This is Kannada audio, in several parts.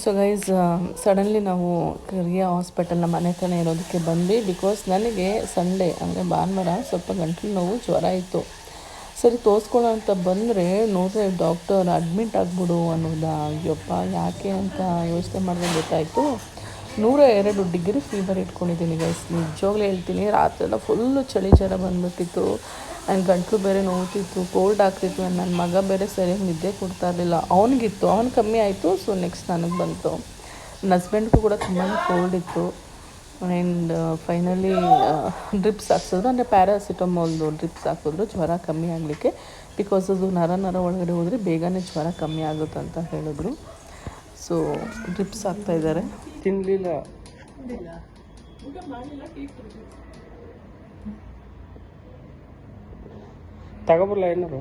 ಸೊ ಗೈಸ್, ಸಡನ್ಲಿ ನಾವು ರಿಯಾ ಹಾಸ್ಪಿಟಲ್ನ ಮನೆ ಹತ್ರನೇ ಇರೋದಕ್ಕೆ ಬಂದ್ವಿ. ಬಿಕಾಸ್ ನನಗೆ ಸಂಡೇ ಅಂದರೆ ಭಾನುವಾರ ಸ್ವಲ್ಪ ಗಂಟಲು ನೋವು ಜ್ವರ ಇತ್ತು. ಸರಿ ತೋರಿಸ್ಕೊಳ್ಳೋ ಅಂತ ಬಂದರೆ ನೋಡಿದ್ರೆ ಡಾಕ್ಟರ್ ಅಡ್ಮಿಟ್ ಆಗಿಬಿಡು ಅನ್ನೋದಾ. ಅಯ್ಯಪ್ಪ ಯಾಕೆ ಅಂತ ಯೋಚನೆ ಮಾಡಿದ್ರೆ ಗೊತ್ತಾಯಿತು, 102 ಡಿಗ್ರಿ ಫೀವರ್ ಇಟ್ಕೊಂಡಿದ್ದೀನಿ ಗೈಸ್. ನಿಜವಾಗ್ಲೂ ಹೇಳ್ತೀನಿ, ರಾತ್ರಿ ಎಲ್ಲ ಫುಲ್ಲು ಚಳಿ ಜ್ವರ ಬಂದುಬಿಟ್ಟಿತ್ತು. ಆ್ಯಂಡ್ ಗಂಟಲು ಬೇರೆ ನೋವ್ತಿತ್ತು, ಕೋಲ್ಡ್ ಆಗ್ತಿತ್ತು. ಆ್ಯಂಡ್ ನನ್ನ ಮಗ ಬೇರೆ ಸರಿಯಾಗಿ ನಿದ್ದೆ ಕೊಡ್ತಾ ಇರಲಿಲ್ಲ. ಅವ್ನಿಗಿತ್ತು, ಅವ್ನು ಕಮ್ಮಿ ಆಯಿತು. ಸೊ ನೆಕ್ಸ್ಟ್ ನನಗೆ ಬಂತು. ನನ್ನ ಹಸ್ಬೆಂಡ್ಗೂ ಕೂಡ ತುಂಬಾ ಕೋಲ್ಡ್ ಇತ್ತು. ಆ್ಯಂಡ್ ಫೈನಲಿ ಡ್ರಿಪ್ಸ್ ಹಾಕ್ಸಿದ್ರು, ಅಂದರೆ ಪ್ಯಾರಾಸಿಟಮಾಲ್ದು ಡ್ರಿಪ್ಸ್ ಹಾಕಿದ್ರು ಜ್ವರ ಕಮ್ಮಿ ಆಗಲಿಕ್ಕೆ. ಬಿಕಾಸ್ ಅದು ನರ ಒಳಗಡೆ ಹೋದರೆ ಬೇಗನೆ ಜ್ವರ ಕಮ್ಮಿ ಆಗುತ್ತೆ ಅಂತ ಹೇಳಿದ್ರು. So drips ಹಾಕ್ತಾಯಿದ್ದಾರೆ. ತಿನ್ನಲಿಲ್ಲ, ತಗೋಬರಲ್ಲ ಏನಾರು.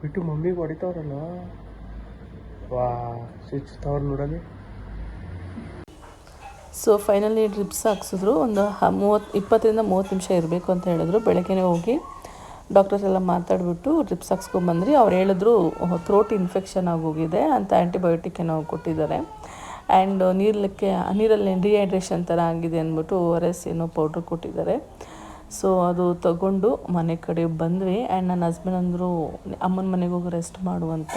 ಬಿಟ್ಟು ಮಮ್ಮಿಗೆ ಹೊಡಿತಾವ್ರಲ್ಲ, ವಾ ಸ್ವಿಚ್ ತವ್ರು ನೋಡಲಿ. ಸೊ ಫೈನಲಿ ಡ್ರಿಪ್ಸ್ ಹಾಕ್ಸಿದ್ರು. ಒಂದು 20-30 ನಿಮಿಷ ಇರಬೇಕು ಅಂತ ಹೇಳಿದ್ರು. ಬೆಳಗ್ಗೆನೇ ಹೋಗಿ ಡಾಕ್ಟರ್ಸ್ ಎಲ್ಲ ಮಾತಾಡಿಬಿಟ್ಟು ಡ್ರಿಪ್ಸ್ ಹಾಕ್ಸ್ಕೊಂಬಂದ್ರಿ. ಅವ್ರು ಹೇಳಿದ್ರು ಥ್ರೋಟ್ ಇನ್ಫೆಕ್ಷನ್ ಆಗೋಗಿದೆ ಅಂತ ಆ್ಯಂಟಿಬಯೋಟಿಕ್ ಏನೋ ಕೊಟ್ಟಿದ್ದಾರೆ. ಆ್ಯಂಡ್ ನೀರಲ್ಲಿ ಡಿಹೈಡ್ರೇಷನ್ ಥರ ಆಗಿದೆ ಅಂದ್ಬಿಟ್ಟು ORS ಏನೋ ಪೌಡ್ರ್ ಕೊಟ್ಟಿದ್ದಾರೆ. ಸೊ ಅದು ತಗೊಂಡು ಮನೆ ಕಡೆ ಬಂದ್ವಿ. ಆ್ಯಂಡ್ ನನ್ನ ಹಸ್ಬೆಂಡ್ ಅಂದರು ಅಮ್ಮನ ಮನೆಗೆ ಹೋಗಿ ರೆಸ್ಟ್ ಮಾಡುವಂತ.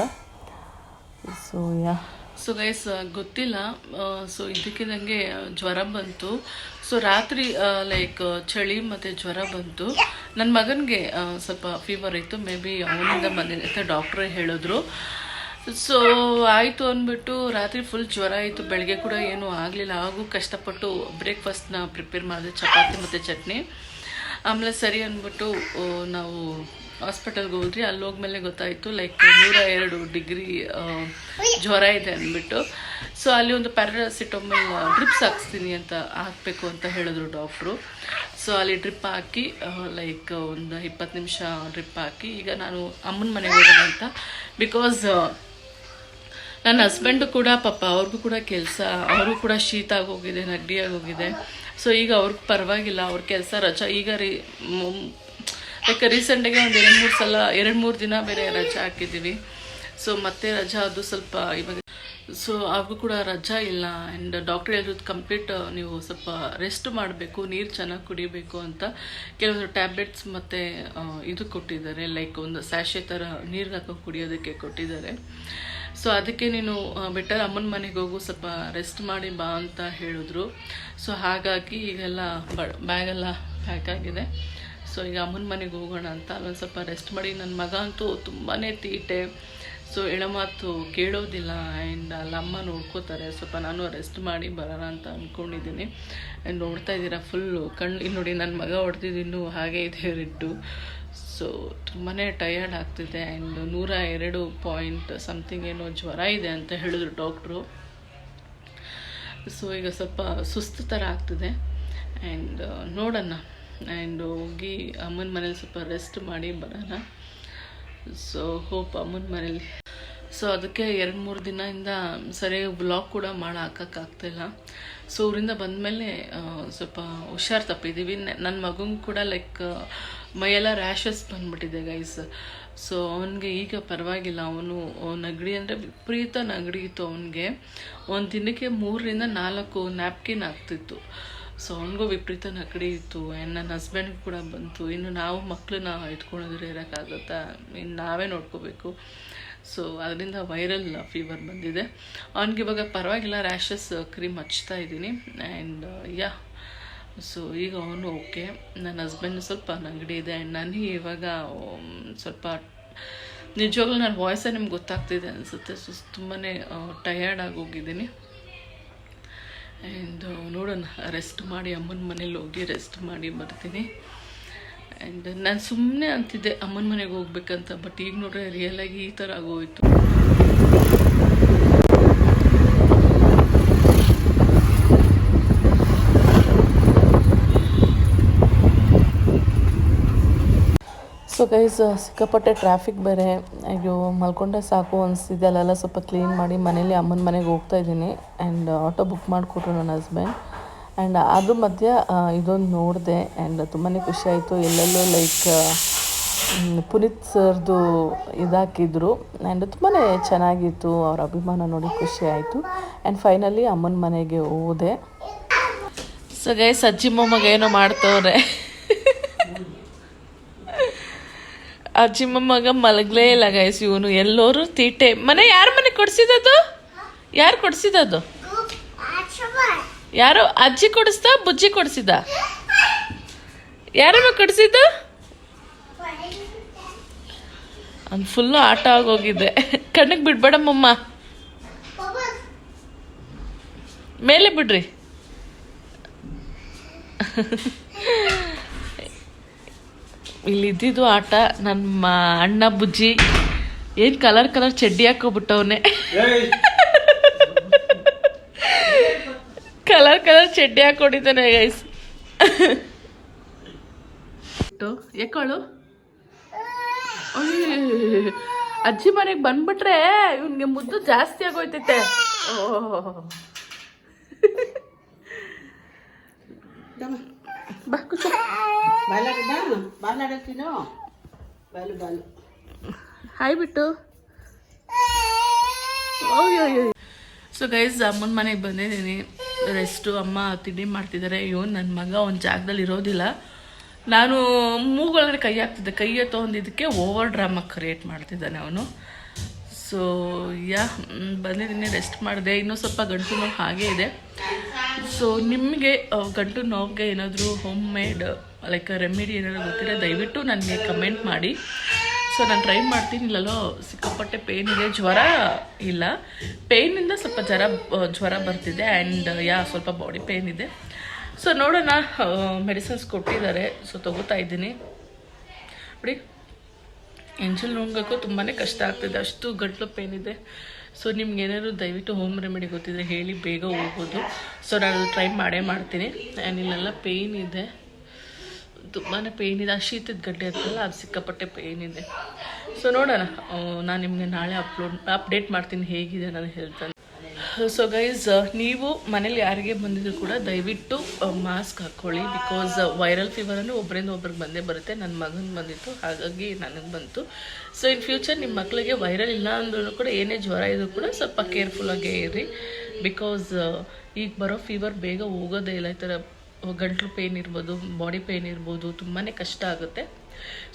ಸೊ ಗೈಸ್, ಗೊತ್ತಿಲ್ಲ. ಸೊ ಇದಕ್ಕೆ ನನಗೆ ಜ್ವರ ಬಂತು. ಸೊ ರಾತ್ರಿ ಲೈಕ್ ಚಳಿ ಮತ್ತು ಜ್ವರ ಬಂತು. ನನ್ನ ಮಗನಿಗೆ ಸ್ವಲ್ಪ ಫೀವರ್ ಇತ್ತು, ಮೇ ಬಿ ಅವನಿಂದ ಬಂದಿದೆ ಅಂತ ಡಾಕ್ಟ್ರೇ ಹೇಳಿದ್ರು. ಸೊ ಆಯಿತು ಅಂದ್ಬಿಟ್ಟು ರಾತ್ರಿ ಫುಲ್ ಜ್ವರ ಇತ್ತು. ಬೆಳಗ್ಗೆ ಕೂಡ ಏನೂ ಆಗಲಿಲ್ಲ. ಹಾಗೂ ಕಷ್ಟಪಟ್ಟು ಬ್ರೇಕ್ಫಾಸ್ಟ್ನ ಪ್ರಿಪೇರ್ ಮಾಡಿದೆ, ಚಪಾತಿ ಮತ್ತು ಚಟ್ನಿ. ಆಮೇಲೆ ಸರಿ ಅಂದ್ಬಿಟ್ಟು ನಾವು ಹಾಸ್ಪಿಟಲ್ಗೆ ಹೋದ್ರಿ. ಅಲ್ಲಿ ಹೋದ್ಮೇಲೆ ಗೊತ್ತಾಯಿತು ಲೈಕ್ 102 ಡಿಗ್ರಿ ಜ್ವರ ಇದೆ ಅಂದ್ಬಿಟ್ಟು. ಸೊ ಅಲ್ಲಿ ಒಂದು ಪ್ಯಾರಾಸಿಟಮಲ್ ಡ್ರಿಪ್ಸ್ ಹಾಕ್ಸ್ತೀನಿ ಅಂತ ಹಾಕಬೇಕು ಅಂತ ಹೇಳಿದ್ರು ಡಾಕ್ಟ್ರು. ಸೊ ಅಲ್ಲಿ ಡ್ರಿಪ್ ಹಾಕಿ ಲೈಕ್ ಒಂದು 20 ನಿಮಿಷ ಡ್ರಿಪ್ ಹಾಕಿ ಈಗ ನಾನು ಅಮ್ಮನ ಮನೆಗೆ ಹೋಗೋಣ ಅಂತ. ಬಿಕಾಸ್ ನನ್ನ ಹಸ್ಬೆಂಡು ಕೂಡ ಪಾಪ ಅವ್ರಿಗೂ ಕೂಡ ಕೆಲಸ, ಅವ್ರಿಗೂ ಕೂಡ ಶೀತ ಆಗೋಗಿದೆ, ನೆಗಡಿ ಆಗೋಗಿದೆ. ಸೊ ಈಗ ಅವ್ರಿಗೆ ಪರವಾಗಿಲ್ಲ, ಅವ್ರ ಕೆಲಸ ರಜಾ. ಈಗ ಲೈಕ್ ರೀಸೆಂಟಾಗಿ ಒಂದು 2-3 ದಿನ ಬೇರೆ ರಜಾ ಹಾಕಿದ್ದೀವಿ. ಸೊ ಮತ್ತೆ ರಜಾ ಅದು ಸ್ವಲ್ಪ ಇವಾಗ. ಸೊ ಅವ್ರಿಗೂ ಕೂಡ ರಜಾ ಇಲ್ಲ. ಆ್ಯಂಡ್ ಡಾಕ್ಟ್ರ್ ಹೇಳಿದ್ರು ಕಂಪ್ಲೀಟ್ ನೀವು ಸ್ವಲ್ಪ ರೆಸ್ಟ್ ಮಾಡಬೇಕು, ನೀರು ಚೆನ್ನಾಗಿ ಕುಡಿಬೇಕು ಅಂತ ಕೆಲವೊಂದು ಟ್ಯಾಬ್ಲೆಟ್ಸ್ ಮತ್ತು ಇದು ಕೊಟ್ಟಿದ್ದಾರೆ, ಲೈಕ್ ಒಂದು ಸ್ಯಾಶೆ ಥರ ನೀರಿಗೆ ಹಾಕೋ ಕುಡಿಯೋದಕ್ಕೆ ಕೊಟ್ಟಿದ್ದಾರೆ. ಸೊ ಅದಕ್ಕೆ ನೀನು ಬೆಟರ್ ಅಮ್ಮನ ಮನೆಗೆ ಹೋಗು, ಸ್ವಲ್ಪ ರೆಸ್ಟ್ ಮಾಡಿ ಬಾ ಅಂತ ಹೇಳಿದ್ರು. ಸೊ ಹಾಗಾಗಿ ಈಗೆಲ್ಲ ಬ್ಯಾಗೆಲ್ಲ ಪ್ಯಾಕ್ ಆಗಿದೆ. ಸೊ ಈಗ ಅಮ್ಮನ ಮನೆಗೆ ಹೋಗೋಣ ಅಂತ ಅಲ್ಲೊಂದು ಸ್ವಲ್ಪ ರೆಸ್ಟ್ ಮಾಡಿ. ನನ್ನ ಮಗ ಅಂತೂ ತುಂಬಾ ತೀಟೆ. ಸೊ ಎಳಮಾತು ಕೇಳೋದಿಲ್ಲ. ಆ್ಯಂಡ್ ಅಲ್ಲಿ ಅಮ್ಮ ನೋಡ್ಕೋತಾರೆ. ಸ್ವಲ್ಪ ನಾನು ರೆಸ್ಟ್ ಮಾಡಿ ಬರೋಣ ಅಂತ ಅಂದ್ಕೊಂಡಿದ್ದೀನಿ. ಆ್ಯಂಡ್ ನೋಡ್ತಾ ಇದ್ದೀರಾ ಫುಲ್ಲು ಇಲ್ಲಿ ನೋಡಿ, ನನ್ನ ಮಗ ಹೊಡೆದಿದ್ದು ಇನ್ನೂ ಹಾಗೆ ಇದೆ ರೆಡ್ಡು. ಸೊ ತುಂಬಾ ಟಯರ್ಡ್ ಆಗ್ತಿದೆ. ಆ್ಯಂಡ್ 102 ಪಾಯಿಂಟ್ ಸಮಥಿಂಗ್ ಏನೋ ಜ್ವರ ಇದೆ ಅಂತ ಹೇಳಿದ್ರು ಡಾಕ್ಟ್ರು. ಸೊ ಈಗ ಸ್ವಲ್ಪ ಸುಸ್ತು ಥರ ಆಗ್ತಿದೆ. ಆ್ಯಂಡ್ ನೋಡೋಣ. ಆ್ಯಂಡ್ ಹೋಗಿ ಅಮ್ಮನ ಮನೇಲಿ ಸ್ವಲ್ಪ ರೆಸ್ಟ್ ಮಾಡಿ ಬರೋಣ. ಸೊ ಹೋಪ್ ಅಮ್ಮನ ಮನೇಲಿ. ಸೊ ಅದಕ್ಕೆ 2-3 ದಿನದಿಂದ ಸರಿಯಾಗಿ ವ್ಲಾಗ್ ಕೂಡ ಹಾಕೋಕ್ಕಾಗ್ತಾಯಿಲ್ಲ. ಸೊ ಊರಿಂದ ಬಂದಮೇಲೆ ಸ್ವಲ್ಪ ಹುಷಾರು ತಪ್ಪಿದ್ದೀವಿ. ನನ್ನ ಮಗಂಗೆ ಕೂಡ ಲೈಕ್ ಮೈಯೆಲ್ಲ ರ್ಯಾಷಸ್ ಬಂದುಬಿಟ್ಟಿದೆ ಗೈಸ್. ಸೊ ಅವನಿಗೆ ಈಗ ಪರವಾಗಿಲ್ಲ. ಅವನು ನೆಗಡಿ ಅಂದರೆ ವಿಪರೀತ ನೆಗಡಿ ಇತ್ತು ಅವನಿಗೆ. ಒಂದು ದಿನಕ್ಕೆ 3-4 ನ್ಯಾಪ್ಕಿನ್ ಆಗ್ತಿತ್ತು. ಸೊ ಅವನಿಗೂ ವಿಪರೀತ ನೆಗಡಿ ಇತ್ತು. ಆ್ಯಂಡ್ ನನ್ನ ಹಸ್ಬೆಂಡ್ಗೂ ಕೂಡ ಬಂತು. ಇನ್ನು ನಾವು ಮಕ್ಕಳನ್ನ ಇಟ್ಕೊಂಡಿದ್ರೆ ಇರೋಕ್ಕಾಗುತ್ತಾ, ಇನ್ನು ನಾವೇ ನೋಡ್ಕೋಬೇಕು. ಸೊ ಅದರಿಂದ ವೈರಲ್ ಫೀವರ್ ಬಂದಿದೆ ಅವನಿಗೆ. ಇವಾಗ ಪರವಾಗಿಲ್ಲ, ರ್ಯಾಷಸ್ ಕ್ರೀಮ್ ಹಚ್ತಾ ಇದ್ದೀನಿ. ಆ್ಯಂಡ್ ಸೊ ಈಗ ಅವನು ಓಕೆ. ನನ್ನ ಹಸ್ಬೆಂಡ್ ಸ್ವಲ್ಪ ನೆಗಡಿ ಇದೆ. ಆ್ಯಂಡ್ ನನಗೆ ಇವಾಗ ಸ್ವಲ್ಪ ನಿಜವಾಗ್ಲೂ ನನ್ನ ವಾಯ್ಸೇ ನಿಮ್ಗೆ ಗೊತ್ತಾಗ್ತಿದೆ ಅನಿಸುತ್ತೆ. ಸೊ ತುಂಬಾ ಟಯರ್ಡ್ ಆಗೋಗಿದ್ದೀನಿ. ಆ್ಯಂಡ್ ನೋಡೋಣ, ರೆಸ್ಟ್ ಮಾಡಿ ಅಮ್ಮನ ಮನೇಲಿ ಹೋಗಿ ರೆಸ್ಟ್ ಮಾಡಿ ಬರ್ತೀನಿ. ಆ್ಯಂಡ್ ನಾನು ಸುಮ್ಮನೆ ಅಂತಿದ್ದೆ ಅಮ್ಮನ ಮನೆಗೆ ಹೋಗ್ಬೇಕಂತ. ಬಟ್ ಈಗ ನೋಡ್ರೆ ರಿಯಲಾಗಿ ಈ ಥರ ಆಗೋಯ್ತು. ಸೊ ಗೈಸ್ ಸಿಕ್ಕಾಪಟ್ಟೆ ಟ್ರಾಫಿಕ್ ಬೇರೆ, ಅಯ್ಯೋ ಮಲ್ಕೊಂಡೆ ಸಾಕು ಅನಿಸ್ತಿದೆ. ಅಲ್ಲೆಲ್ಲ ಸ್ವಲ್ಪ ಕ್ಲೀನ್ ಮಾಡಿ ಮನೇಲಿ ಅಮ್ಮನ ಮನೆಗೆ ಹೋಗ್ತಾ ಇದ್ದೀನಿ. ಆ್ಯಂಡ್ ಆಟೋ ಬುಕ್ ಮಾಡಿಕೊಟ್ರು ನನ್ನ ಹಸ್ಬೆಂಡ್. ಆ್ಯಂಡ್ ಅದ್ರ ಮಧ್ಯೆ ಇದೊಂದು ನೋಡಿದೆ ಆ್ಯಂಡ್ ತುಂಬಾ ಖುಷಿ ಆಯಿತು. ಎಲ್ಲೆಲ್ಲೋ ಲೈಕ್ ಪುನೀತ್ ಸರ್ದು ಇದಾಕಿದ್ರು ಆ್ಯಂಡ್ ತುಂಬಾ ಚೆನ್ನಾಗಿತ್ತು. ಅವ್ರ ಅಭಿಮಾನ ನೋಡಿ ಖುಷಿ ಆಯಿತು. ಆ್ಯಂಡ್ ಫೈನಲಿ ಅಮ್ಮನ ಮನೆಗೆ ಹೋದೆ. ಸೊ ಗೈಸ್ ಅಜ್ಜಿ ಮೊಮ್ಮಗ ಏನೋ ಮಾಡ್ತವ್ರೆ. ಅಜ್ಜಿ ಮೊಮ್ಮಗ ಮಲಗಲೇ ಇಲ್ಲ ಗೈಸ್. ಇವನು ಎಲ್ಲರೂ ತೀಟೆ. ಮನೆ ಯಾರ ಮನೆ ಕೊಡ್ಸಿದದು? ಯಾರು ಕೊಡ್ಸಿದದು? ಯಾರು ಅಜ್ಜಿ ಕೊಡಿಸ್ದ ಬುಜ್ಜಿ ಕೊಡಿಸಿದ? ಯಾರಮ್ಮ ಕೊಡಿಸಿದ್ದು? ಅದು ಫುಲ್ಲು ಆಟ ಆಗೋಗಿದೆ. ಕಣ್ಣಿಗೆ ಬಿಡ್ಬೇಡಮ್ಮಮ್ಮ, ಮೇಲೆ ಬಿಡ್ರಿ. ಇಲ್ಲಿ ಇದ್ದಿದ್ದು ಆಟ. ನಮ್ಮ ಅಣ್ಣ ಬುಜ್ಜಿ ಏನು ಕಲರ್ ಕಲರ್ ಚಡ್ಡಿ ಹಾಕೋಬಿಟ್ಟವನೆ. ಕಲರ್ ಕಲರ್ ಚಡ್ಡಿ ಹಾಕೊಂಡಿದ್ದಾನೆ ಗೈಸ್. ಯಾಕಳು ಅಜ್ಜಿ ಮನೆಗೆ ಬಂದ್ಬಿಟ್ರೆ ಇವನ್ಗೆ ಮುದ್ದು ಜಾಸ್ತಿ ಆಗೋಯ್ತೈತೆ. ಬಾ ಕೂಚು. ಹಾಯ್ ಬಿಟ್ಟು. ಸೊ ಗೈಸ್ ಅಮ್ಮನ ಮನೆಗೆ ಬಂದಿದ್ದೀನಿ. ರೆಸ್ಟು. ಅಮ್ಮ ತಿಂಡಿ ಮಾಡ್ತಿದ್ದಾರೆ. ಇವನು ನನ್ನ ಮಗ ಒಂದು ಜಾಗದಲ್ಲಿ ಇರೋದಿಲ್ಲ. ನಾನು ಮೂಗೊಳಗಡೆ ಕೈ ಹಾಕ್ತಿದ್ದೆ. ಕೈ ತೊಗೊಂಡಿದ್ದಕ್ಕೆ ಓವರ್ ಡ್ರಾಮಾ ಕ್ರಿಯೇಟ್ ಮಾಡ್ತಿದ್ದಾನೆ ಅವನು. ಸೊ ಬಂದಿದ್ದೀನಿ, ರೆಸ್ಟ್ ಮಾಡಿದೆ. ಇನ್ನೂ ಸ್ವಲ್ಪ ಗಂಟು ನೋವು ಹಾಗೇ ಇದೆ. ಸೊ ನಿಮಗೆ ಗಂಟು ನೋವಿಗೆ ಏನಾದರೂ ಹೋಮ್ ಮೇಡ್ ಲೈಕ್ ರೆಮಿಡಿ ಏನಾದರೂ ಗೊತ್ತಿಲ್ಲ ದಯವಿಟ್ಟು ನನಗೆ ಕಮೆಂಟ್ ಮಾಡಿ. ಸೊ ನಾನು ಟ್ರೈ ಮಾಡ್ತೀನಿ. ಇಲ್ಲಲ್ಲೋ ಸಿಕ್ಕಾಪಟ್ಟೆ ಪೇಯ್ನ್ ಇದೆ, ಜ್ವರ ಇಲ್ಲ, ಪೇಯ್ನಿಂದ ಸ್ವಲ್ಪ ಜ್ವರ ಬರ್ತಿದೆ ಆ್ಯಂಡ್ ಸ್ವಲ್ಪ ಬಾಡಿ ಪೇಯ್ನ್ ಇದೆ. ಸೊ ನೋಡೋಣ. ಮೆಡಿಸಿನ್ಸ್ ಕೊಟ್ಟಿದ್ದಾರೆ, ಸೊ ತೊಗೋತಾ ಇದ್ದೀನಿ. ನೋಡಿ ಎಂಜಲ್ ನುಂಗಕ್ಕೂ ತುಂಬಾ ಕಷ್ಟ ಆಗ್ತಿದೆ, ಅಷ್ಟು ಗಂಟ್ಲು ಪೇಯ್ನ್ ಇದೆ. ಸೊ ನಿಮ್ಗೆ ಏನಾದ್ರು ದಯವಿಟ್ಟು ಹೋಮ್ ರೆಮಿಡಿ ಗೊತ್ತಿದ್ರೆ ಹೇಳಿ, ಬೇಗ ಹೋಗ್ಬೋದು. ಸೊ ನಾನು ಟ್ರೈ ಮಾಡ್ತೀನಿ. ಆ್ಯಂಡ್ ಇಲ್ಲೆಲ್ಲ ಪೇಯ್ನ್ ಇದೆ, ತುಂಬಾ ಪೇಯ್ನ್ ಇದೆ. ಆ ಶೀತದ ಗಡ್ಡೆ ಅಂತಲ್ಲ, ಅದು ಸಿಕ್ಕಾಪಟ್ಟೆ ಪೇಯ್ನ್ ಇದೆ. ಸೊ ನೋಡೋಣ. ನಾನು ನಿಮಗೆ ನಾಳೆ ಅಪ್ಡೇಟ್ ಮಾಡ್ತೀನಿ ಹೇಗಿದೆ ನನ್ನ ಹೆಲ್ತ್ ಅಂತ. ಸೊ ಗೈಸ್ ನೀವು ಮನೇಲಿ ಯಾರಿಗೆ ಬಂದಿದ್ರು ಕೂಡ ದಯವಿಟ್ಟು ಮಾಸ್ಕ್ ಹಾಕ್ಕೊಳ್ಳಿ. ಬಿಕಾಸ್ ವೈರಲ್ ಫೀವರ್ ಅಂದರೆ ಒಬ್ಬರಿಂದ ಒಬ್ರಿಗೆ ಬಂದೇ ಬರುತ್ತೆ. ನನ್ನ ಮಗನಿಗೆ ಬಂದಿತ್ತು, ಹಾಗಾಗಿ ನನಗೆ ಬಂತು. ಸೊ ಇನ್ ಫ್ಯೂಚರ್ ನಿಮ್ಮ ಮಕ್ಕಳಿಗೆ ವೈರಲ್ ಇಲ್ಲ ಅಂದ್ರೂ ಕೂಡ ಏನೇ ಜ್ವರ ಇದ್ರೂ ಕೂಡ ಸ್ವಲ್ಪ ಕೇರ್ಫುಲ್ಲಾಗೇ ಇರಿ. ಬಿಕಾಸ್ ಈಗ ಬರೋ ಫೀವರ್ ಬೇಗ ಹೋಗೋದೇ ಇಲ್ಲ. ಈ ಥರ ಗಂಟ್ಲು ಪೇಯ್ನ್ ಇರ್ಬೋದು, ಬಾಡಿ ಪೇಯ್ನ್ ಇರ್ಬೋದು, ತುಂಬಾ ಕಷ್ಟ ಆಗುತ್ತೆ.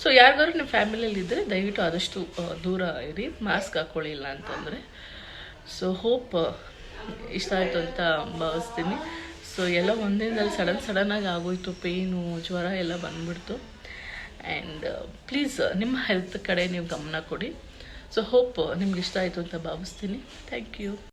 ಸೊ ಯಾರಿಗಾದ್ರು ನಿಮ್ಮ ಫ್ಯಾಮಿಲಿಯಲ್ಲಿ ಇದ್ದರೆ ದಯವಿಟ್ಟು ಆದಷ್ಟು ದೂರ ಇರಿ, ಮಾಸ್ಕ್ ಹಾಕ್ಕೊಳ್ಳಿ ಇಲ್ಲ ಅಂತಂದರೆ. ಸೊ ಹೋಪ್ ಇಷ್ಟ ಆಯಿತು ಅಂತ ಭಾವಿಸ್ತೀನಿ. ಸೊ ಎಲ್ಲ ಒಂದಿನದಲ್ಲಿ ಸಡನ್ನಾಗಿ ಆಗೋಯ್ತು, ಪೇಯ್ನು ಜ್ವರ ಎಲ್ಲ ಬಂದ್ಬಿಡ್ತು. ಆ್ಯಂಡ್ ಪ್ಲೀಸ್ ನಿಮ್ಮ ಹೆಲ್ತ್ ಕಡೆ ನೀವು ಗಮನ ಕೊಡಿ. ಸೊ ಹೋಪ್ ನಿಮ್ಗೆ ಇಷ್ಟ ಆಯಿತು ಅಂತ ಭಾವಿಸ್ತೀನಿ. Thank you.